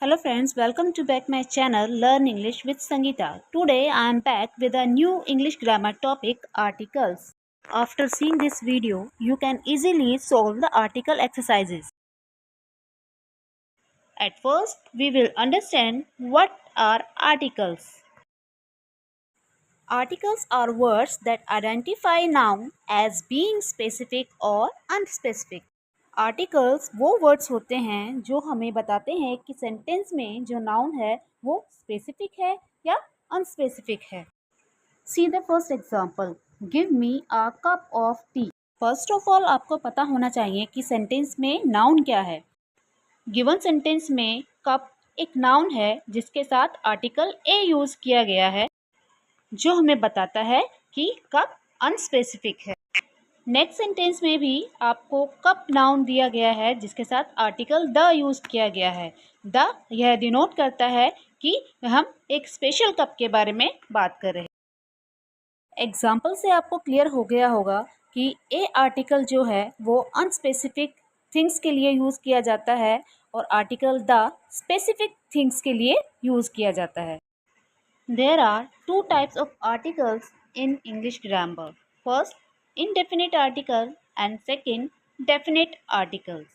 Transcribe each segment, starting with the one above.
Hello friends, welcome to back my channel Learn English with Sangeeta. Today I am back with a new English grammar topic, articles. After seeing this video, you can easily solve the article exercises. At first, we will understand what are articles. Articles are words that identify noun as being specific or unspecific. Articles वो words होते हैं जो हमें बताते हैं कि sentence में जो नाउन है वो स्पेसिफिक है या अनस्पेसिफिक है। See the first example, give me a cup of T. First of all आपको पता होना चाहिए कि सेंटेंस में नाउन क्या है। गिवन सेंटेंस में कप एक नाउन है जिसके साथ आर्टिकल ए यूज किया गया है जो हमें बताता है कि कप अनस्पेसिफिक है। नेक्स्ट सेंटेंस में भी आपको कप नाउन दिया गया है जिसके साथ आर्टिकल द यूज किया गया है। द यह डिनोट करता है कि हम एक स्पेशल कप के बारे में बात कर रहे हैं। एग्जाम्पल से आपको क्लियर हो गया होगा कि ए आर्टिकल जो है वो अनस्पेसिफिक थिंग्स के लिए यूज किया जाता है और आर्टिकल द स्पेसिफिक थिंग्स के लिए यूज किया जाता है। There are two types of articles in English grammar. First, indefinite article and second, definite articles.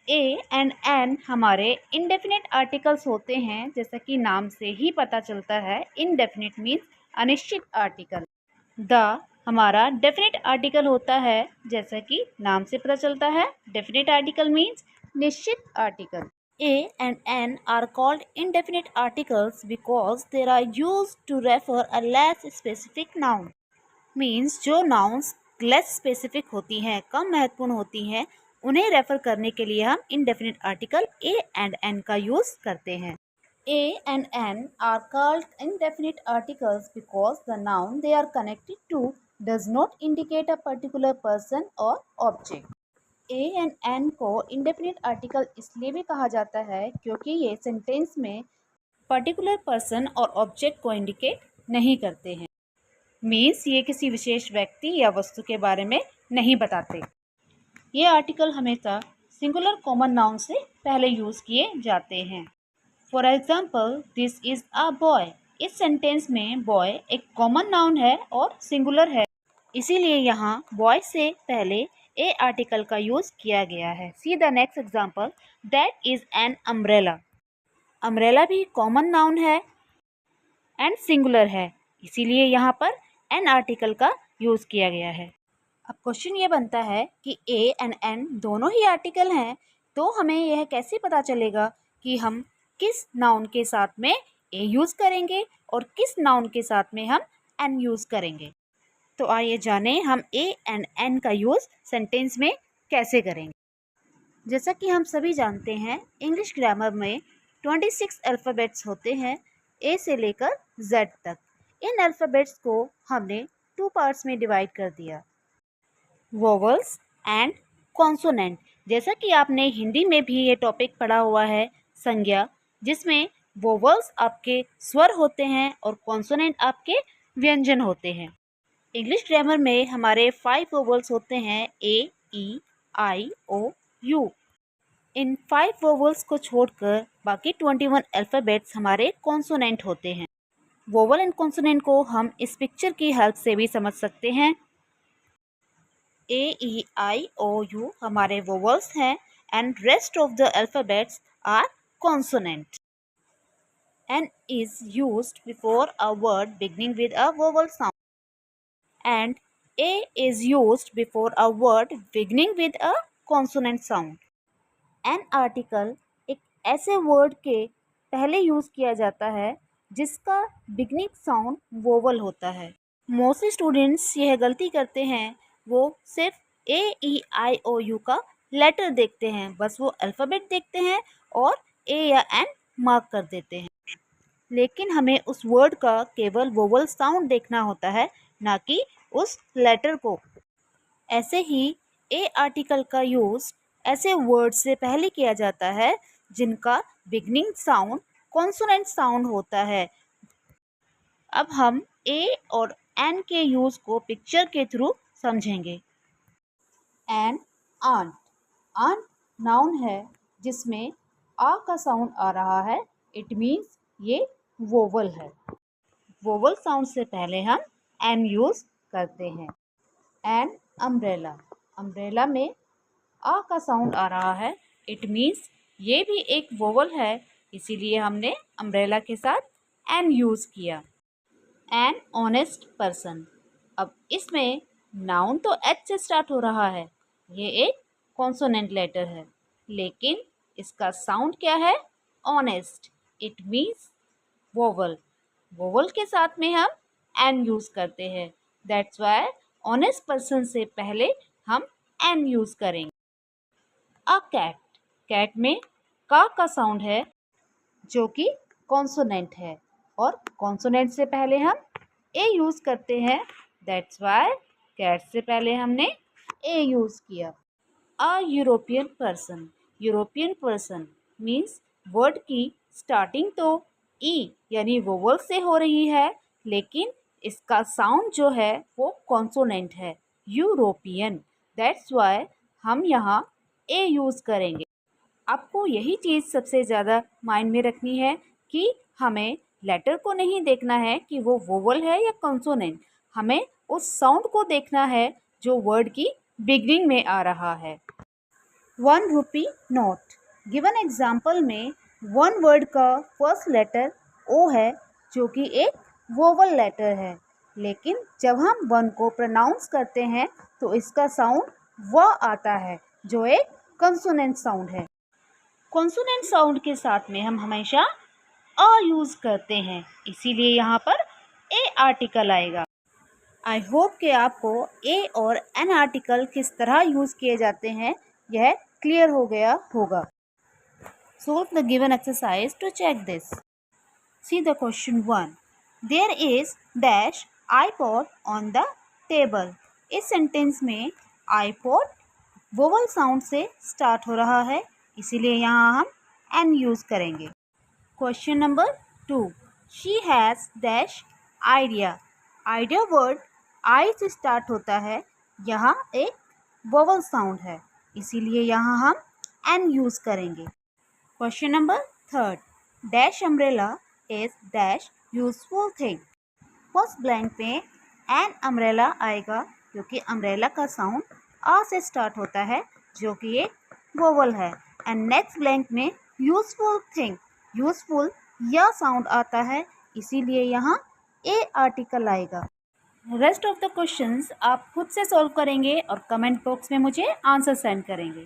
A and N हमारे indefinite articles होते हैं, जैसा कि नाम से ही पता चलता है। Indefinite means अनिश्चित article. The हमारा definite article होता है, जैसा कि नाम से पता चलता है। Definite article means निश्चित article. A and N are called indefinite articles because they are used to refer a less specific noun. Means जो nouns less specific होती हैं, कम महत्वपूर्ण होती हैं, उन्हें रेफर करने के लिए हम indefinite article A and N का यूज करते हैं। A and N are called indefinite articles because the noun they are connected to does not indicate a particular person or object. A and an को indefinite article इसलिए भी कहा जाता है क्योंकि ये सेंटेंस में पर्टिकुलर पर्सन और ऑब्जेक्ट को इंडिकेट नहीं करते हैं। मीन्स ये किसी विशेष व्यक्ति या वस्तु के बारे में नहीं बताते। ये आर्टिकल हमेशा सिंगुलर कॉमन नाउन से पहले यूज किए जाते हैं। For example, this is a boy. इस सेंटेंस में बॉय एक कॉमन नाउन है और सिंगुलर है, इसीलिए यहाँ बॉय से पहले ए आर्टिकल का यूज किया गया है। See the next example, that is an umbrella. Umbrella भी कॉमन नाउन है एंड सिंगुलर है, इसीलिए यहाँ पर एन आर्टिकल का यूज किया गया है। अब क्वेश्चन ये बनता है कि ए एंड एन दोनों ही आर्टिकल हैं, तो हमें यह कैसे पता चलेगा कि हम किस नाउन के साथ में ए यूज करेंगे और किस नाउन के साथ में हम एन यूज करेंगे। तो आइए जानें हम ए एंड एन का यूज़ सेंटेंस में कैसे करेंगे। जैसा कि हम सभी जानते हैं, इंग्लिश ग्रामर में 26 अल्फ़ाबेट्स होते हैं, ए से लेकर जेड तक। इन अल्फ़ाबेट्स को हमने 2 पार्ट्स में डिवाइड कर दिया, वोवल्स एंड कॉन्सोनेंट। जैसा कि आपने हिंदी में भी ये टॉपिक पढ़ा हुआ है, संज्ञा, जिसमें वोवल्स आपके स्वर होते हैं और कॉन्सोनेंट आपके व्यंजन होते हैं। इंग्लिश ग्रामर में हमारे 5 वोवल्स होते हैं, A, E, I, O, you. In 5 vowels को छोड़कर बाकी 21 अल्फ़ाबेट्स हमारे कॉन्सोनेंट होते हैं। वोवल एंड कॉन्सोनेंट को हम इस पिक्चर की हेल्प से भी समझ सकते हैं। A, E, I, O, U हमारे वोवल्स हैं and rest of the alphabets are consonant. An is used before a word beginning with a vowel sound and a is used before a word beginning with a consonant sound. An article एक ऐसे word के पहले use किया जाता है जिसका beginning sound vowel होता है। मोस्टली स्टूडेंट्स यह गलती करते हैं, वो सिर्फ ए, ई, आई, ओ, यू का लेटर देखते हैं, बस वो अल्फ़ाबेट देखते हैं और ए या एन मार्क कर देते हैं। लेकिन हमें उस वर्ड का केवल वोवल साउंड देखना होता है, ना कि उस लेटर को। ऐसे ही ए आर्टिकल का यूज़ ऐसे वर्ड से पहले किया जाता है जिनका बिगनिंग साउंड कॉन्सोनेंट साउंड होता है। अब हम ए और एन के यूज़ को पिक्चर के थ्रू समझेंगे। N, aunt. आंट नाउन है जिसमें आ का साउंड आ रहा है, इट मीन्स ये वोवल है। वोवल साउंड से पहले हम एन यूज़ करते हैं। एन अम्ब्रेला, अम्ब्रेला में आ का साउंड आ रहा है, इट मीन्स ये भी एक वोवल है, इसीलिए हमने अम्ब्रेला के साथ एन यूज़ किया। एन ऑनेस्ट पर्सन, अब इसमें नाउन तो एच से स्टार्ट हो रहा है, ये एक कॉन्सोनेंट लेटर है, लेकिन इसका साउंड क्या है? Honest, it means vowel. Vowel के साथ में हम एन यूज़ करते हैं, दैट्स वाई ऑनेस्ट पर्सन से पहले हम एन यूज़ करेंगे। अ कैट, कैट में का साउंड है जो कि कॉन्सोनेंट है, और कॉन्सोनेंट से पहले हम ए यूज़ करते हैं, दैट्स वाई कैट से पहले हमने ए यूज़ किया। A European person, European person means word की स्टार्टिंग तो ई यानी वोवल से हो रही है, लेकिन इसका साउंड जो है वो कॉन्सोनेंट है, यूरोपियन, दैट्स वाई हम यहाँ ए यूज़ करेंगे। आपको यही चीज़ सबसे ज़्यादा माइंड में रखनी है कि हमें लेटर को नहीं देखना है कि वो वोवल है या कॉन्सोनेंट, हमें उस साउंड को देखना है जो वर्ड की बिगनिंग में आ रहा है। 1 रुपी नोट, गिवन एग्जाम्पल में वन वर्ड का फर्स्ट लेटर ओ है जो कि एक वोवल लेटर है, लेकिन जब हम वन को प्रोनाउंस करते हैं तो इसका साउंड व आता है जो एक कंसोनेंट साउंड है। कॉन्सोनेंट साउंड के साथ में हम हमेशा अ यूज़ करते हैं, इसीलिए यहाँ पर ए आर्टिकल आएगा। आई होप कि आपको ए और एन आर्टिकल किस तरह यूज़ किए जाते हैं यह क्लियर हो गया होगा। Solve the given exercise to check this. See the question 1. There is dash iPod on the table. इस सेंटेंस में iPod वोवल साउंड से स्टार्ट हो रहा है, इसीलिए यहाँ हम एन यूज़ करेंगे। Question number 2. She has dash idea, idea word I से स्टार्ट होता है, यहाँ एक वोवल साउंड है, इसीलिए यहाँ हम एन यूज़ करेंगे। Question number 3. Dash umbrella is dash useful thing, first blank में एन अम्ब्रेला आएगा क्योंकि अम्ब्रेला का साउंड आ से स्टार्ट होता है जो कि एक वोवल है, एंड नेक्स्ट ब्लैंक में यूजफुल थिंग, यूजफुल या साउंड आता है, इसीलिए यहाँ ए आर्टिकल आएगा। रेस्ट ऑफ द क्वेश्चंस आप खुद से सॉल्व करेंगे और कमेंट बॉक्स में मुझे आंसर सेंड करेंगे।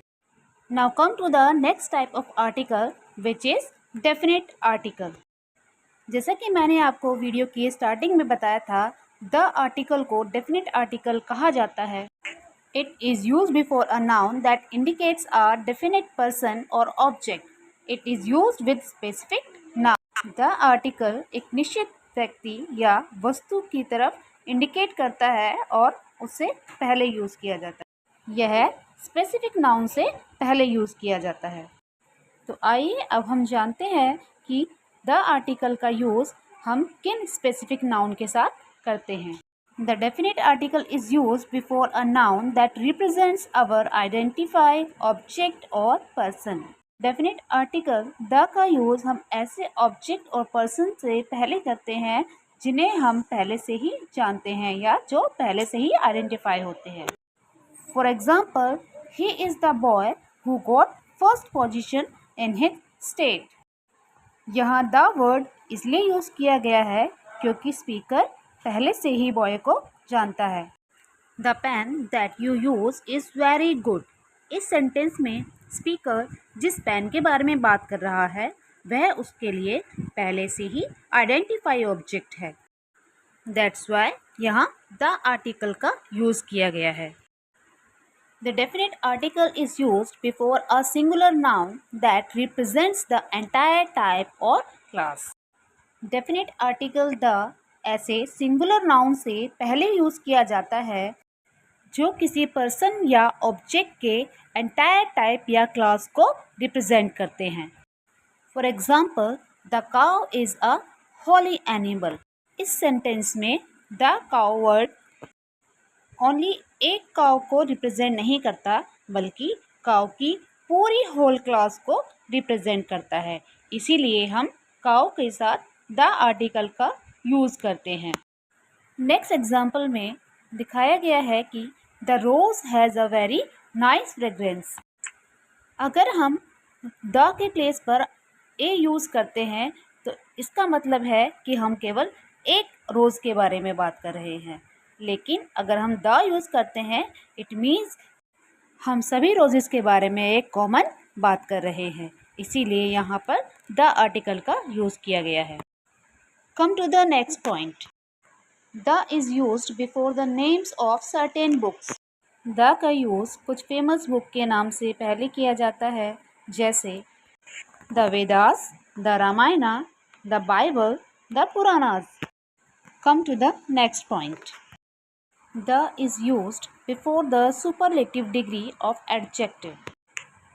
Now come to the next type of article which is definite article. जैसा कि मैंने आपको वीडियो की स्टार्टिंग में बताया था, द आर्टिकल को डेफिनेट आर्टिकल कहा जाता है। It is used before a noun that indicates a definite person और object. It is used with specific noun. The article एक निश्चित व्यक्ति या वस्तु की तरफ इंडिकेट करता है और उससे पहले यूज़ किया जाता है। यह स्पेसिफिक नाउन से पहले यूज़ किया जाता है। तो आइए अब हम जानते हैं कि द आर्टिकल का यूज़ हम किन स्पेसिफिक नाउन के साथ करते हैं। The definite article is used before a noun that represents our identify object और पर्सन। डेफिनेट आर्टिकल द का यूज़ हम ऐसे ऑब्जेक्ट और पर्सन से पहले करते हैं जिन्हें हम पहले से ही जानते हैं या जो पहले से ही आइडेंटिफाई होते हैं। For example, he is the boy who got first position in his state. यहाँ द वर्ड इसलिए यूज़ किया गया है क्योंकि स्पीकर पहले से ही बॉय को जानता है। The pen that you use is very good. इस सेंटेंस में स्पीकर जिस पेन के बारे में बात कर रहा है वह उसके लिए पहले से ही आइडेंटिफाई ऑब्जेक्ट है, दैट्स वाई यहाँ द आर्टिकल का यूज़ किया गया है। The definite article is used before a singular noun that represents the entire type or class. Definite article the ऐसे singular noun से पहले यूज़ किया जाता है जो किसी पर्सन या ऑब्जेक्ट के entire type या क्लास को रिप्रेजेंट करते हैं। For example, the cow is a Holi animal. इस सेंटेंस में द काउ वर्ड ओनली एक काव को रिप्रेजेंट नहीं करता बल्कि काव की पूरी होल क्लास को रिप्रेजेंट करता है, इसीलिए हम काउ के साथ द आर्टिकल का यूज़ करते हैं। नेक्स्ट एग्जाम्पल में दिखाया गया है कि the rose has a very nice fragrance. अगर हम द के प्लेस पर ए यूज़ करते हैं तो इसका मतलब है कि हम केवल एक रोज़ के बारे में बात कर रहे हैं, लेकिन अगर हम द यूज़ करते हैं इट मीन्स हम सभी रोजेस के बारे में एक कॉमन बात कर रहे हैं, इसीलिए यहाँ पर द आर्टिकल का यूज़ किया गया है। Come to the next point. The is used before the names of certain books. The का यूज़ कुछ फेमस बुक के नाम से पहले किया जाता है, जैसे the Vedas, the Ramayana, the Bible, the Puranas. Come to the next point. The is used before the superlative degree of adjective.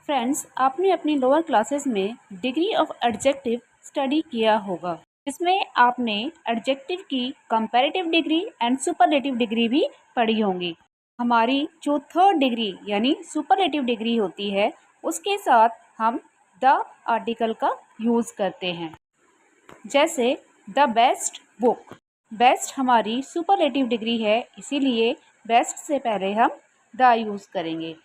Friends, आपने अपनी लोअर क्लासेस में डिग्री ऑफ एडजेक्टिव स्टडी किया होगा, इसमें आपने एडजेक्टिव की comparative degree and superlative degree भी पढ़ी होंगी। हमारी जो थर्ड डिग्री यानी सुपरलेटिव डिग्री होती है उसके साथ हम द आर्टिकल का यूज़ करते हैं, जैसे द बेस्ट बुक। बेस्ट हमारी सुपरलेटिव डिग्री है, इसीलिए बेस्ट से पहले हम द यूज़ करेंगे।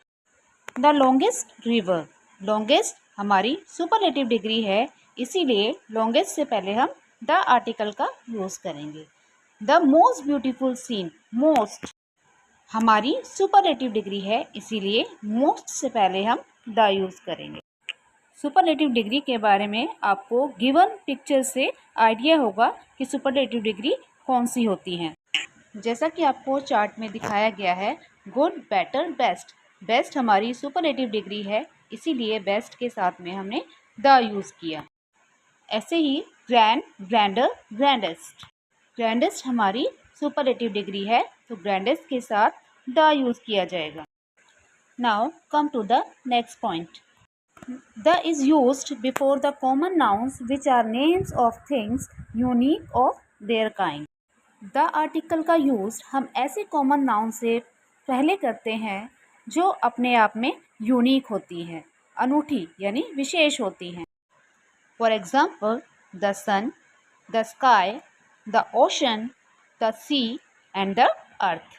The longest river. लॉन्गेस्ट हमारी सुपरलेटिव डिग्री है, इसीलिए लॉन्गेस्ट से पहले हम द आर्टिकल का यूज़ करेंगे। The most beautiful scene. Most हमारी सुपरलेटिव डिग्री है, इसीलिए मोस्ट से पहले हम द यूज़ करेंगे। सुपरलेटिव डिग्री के बारे में आपको गिवन पिक्चर से आइडिया होगा कि सुपरलेटिव डिग्री कौन सी होती हैं। जैसा कि आपको चार्ट में दिखाया गया है, गुड, बेटर, बेस्ट। बेस्ट हमारी सुपरलेटिव डिग्री है, इसीलिए बेस्ट के साथ में हमने द यूज़ किया। ऐसे ही ग्रैंड, ग्रैंडर, ग्रैंडेस्ट। ग्रैंडेस्ट हमारी सुपरलेटिव डिग्री है, तो ग्रैंडेस्ट के साथ द यूज़ किया जाएगा। Now come to the next point. The is used before the common nouns which are names of things unique of their kind. The article का use हम ऐसे कॉमन नाउन से पहले करते हैं जो अपने आप में यूनिक होती हैं, अनूठी यानी विशेष होती हैं। For example the sun, the sky, the ocean, the sea and the earth.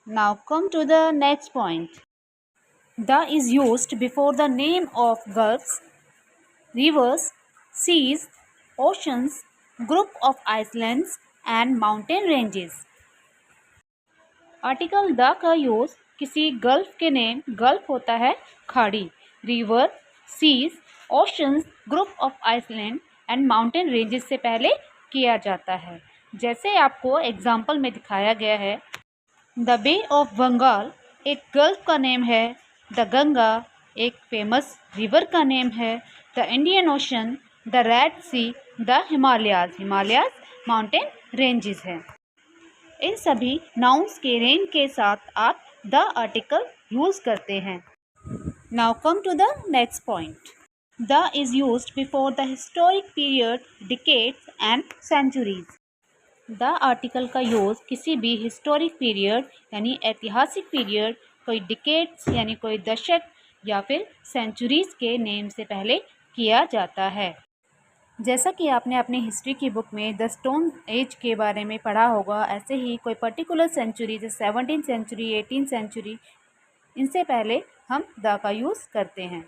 Now come to the next point. The is used before the name of gulfs, rivers, seas, oceans, group of islands and mountain ranges. Article the का use किसी gulf के name, gulf होता है खाड़ी, river, seas, oceans, group of island and mountain ranges से पहले किया जाता है। जैसे आपको एग्जाम्पल में दिखाया गया है, द बे ऑफ बंगाल एक गल्फ का नेम है, द गंगा एक फेमस रिवर का नेम है, the Indian ocean, the red sea, the Himalayas, Himalayas mountain ranges है। इन सभी नाउन्स के रेंज के साथ आप द आर्टिकल यूज़ करते हैं। Now come to the next point. The is used before the historic period, decades and centuries. The article का यूज़ किसी भी हिस्टोरिक पीरियड यानी ऐतिहासिक पीरियड, कोई डिकेड्स यानी कोई दशक या फिर सेंचुरीज़ के नेम से पहले किया जाता है। जैसा कि आपने अपनी हिस्ट्री की बुक में द स्टोन एज के बारे में पढ़ा होगा, ऐसे ही कोई पर्टिकुलर सेंचुरी जैसे 17th सेंचुरी, 18th सेंचुरी, इनसे पहले हम द का यूज़ करते हैं।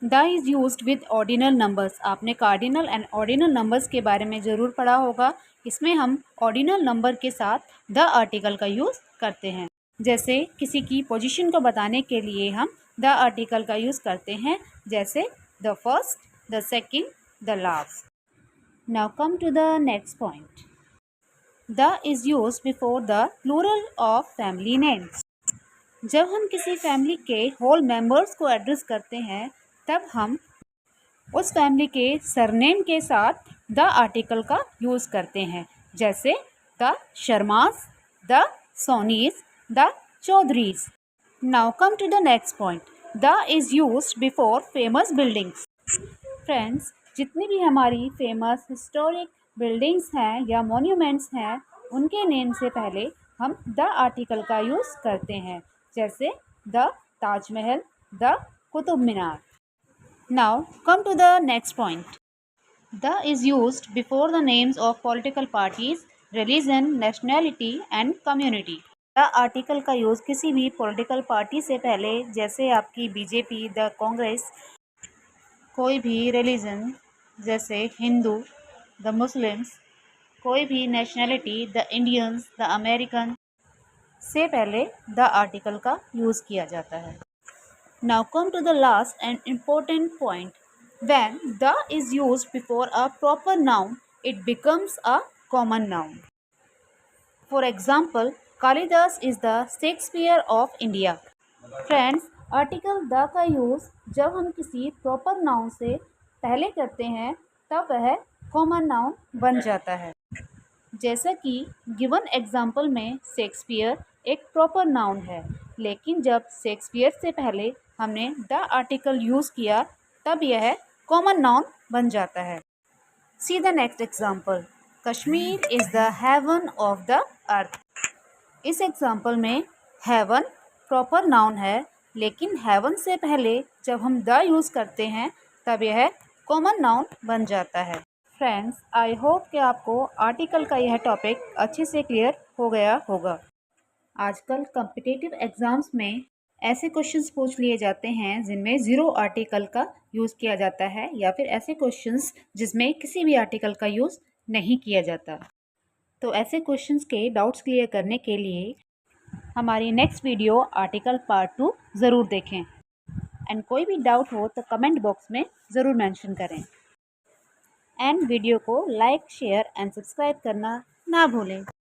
The is used with ordinal numbers. आपने कार्डिनल एंड ऑर्डिनल नंबर्स के बारे में ज़रूर पढ़ा होगा। इसमें हम ऑर्डिनल नंबर के साथ द आर्टिकल का यूज़ करते हैं। जैसे किसी की पोजीशन को बताने के लिए हम द आर्टिकल का यूज़ करते हैं, जैसे the first, the second, the last. Now come to the next point. The is used before the plural of family names. जब हम किसी फैमिली के होल मेंबर्स को एड्रेस करते हैं तब हम उस फैमिली के सरनेम के साथ द आर्टिकल का यूज़ करते हैं, जैसे the Sharmas, the Sonis, the Chaudharis. Now come to the next point. The is used before famous buildings. Friends, जितनी भी हमारी फेमस हिस्टोरिक बिल्डिंग्स हैं या मॉन्यूमेंट्स हैं, उनके नेम से पहले हम द आर्टिकल का यूज़ करते हैं, जैसे the Taj Mahal, the Qutub Minar. Now come to the next point. The is used before the names of political parties, religion, nationality and community. The article का यूज़ किसी भी पॉलिटिकल पार्टी से पहले, जैसे आपकी बीजेपी, द कांग्रेस, कोई भी रिलीजन जैसे हिंदू, द मुस्लिम्स, कोई भी nationality, the Indians, the American से पहले द आर्टिकल का यूज़ किया जाता है। Now come to the last and important point. When the is used before a proper noun, it becomes a common noun. For example, Kalidas is the Shakespeare of India. Friends, article the का use जब हम किसी proper noun से पहले करते हैं तब वह कॉमन नाउन बन जाता है। जैसा कि गिवन एग्जाम्पल में शेक्सपियर एक प्रॉपर नाउन है, लेकिन जब शेक्सपियर से पहले हमने द आर्टिकल यूज़ किया तब यह कॉमन नाउन बन जाता है। See the next example. Kashmir is the haven of the earth. इस एग्जाम्पल में हेवन प्रॉपर नाउन है, लेकिन हेवन से पहले जब हम द यूज़ करते हैं तब यह कॉमन नाउन बन जाता है। फ्रेंड्स, आई होप कि आपको आर्टिकल का यह टॉपिक अच्छे से क्लियर हो गया होगा। आजकल कॉम्पिटिटिव एग्ज़ाम्स में ऐसे क्वेश्चंस पूछ लिए जाते हैं जिनमें ज़ीरो आर्टिकल का यूज़ किया जाता है, या फिर ऐसे क्वेश्चंस जिसमें किसी भी आर्टिकल का यूज़ नहीं किया जाता। तो ऐसे क्वेश्चंस के डाउट्स क्लियर करने के लिए हमारी नेक्स्ट वीडियो आर्टिकल पार्ट 2 ज़रूर देखें। एंड कोई भी डाउट हो तो कमेंट बॉक्स में ज़रूर मेंशन करें। एंड वीडियो को लाइक, शेयर एंड सब्सक्राइब करना ना भूलें।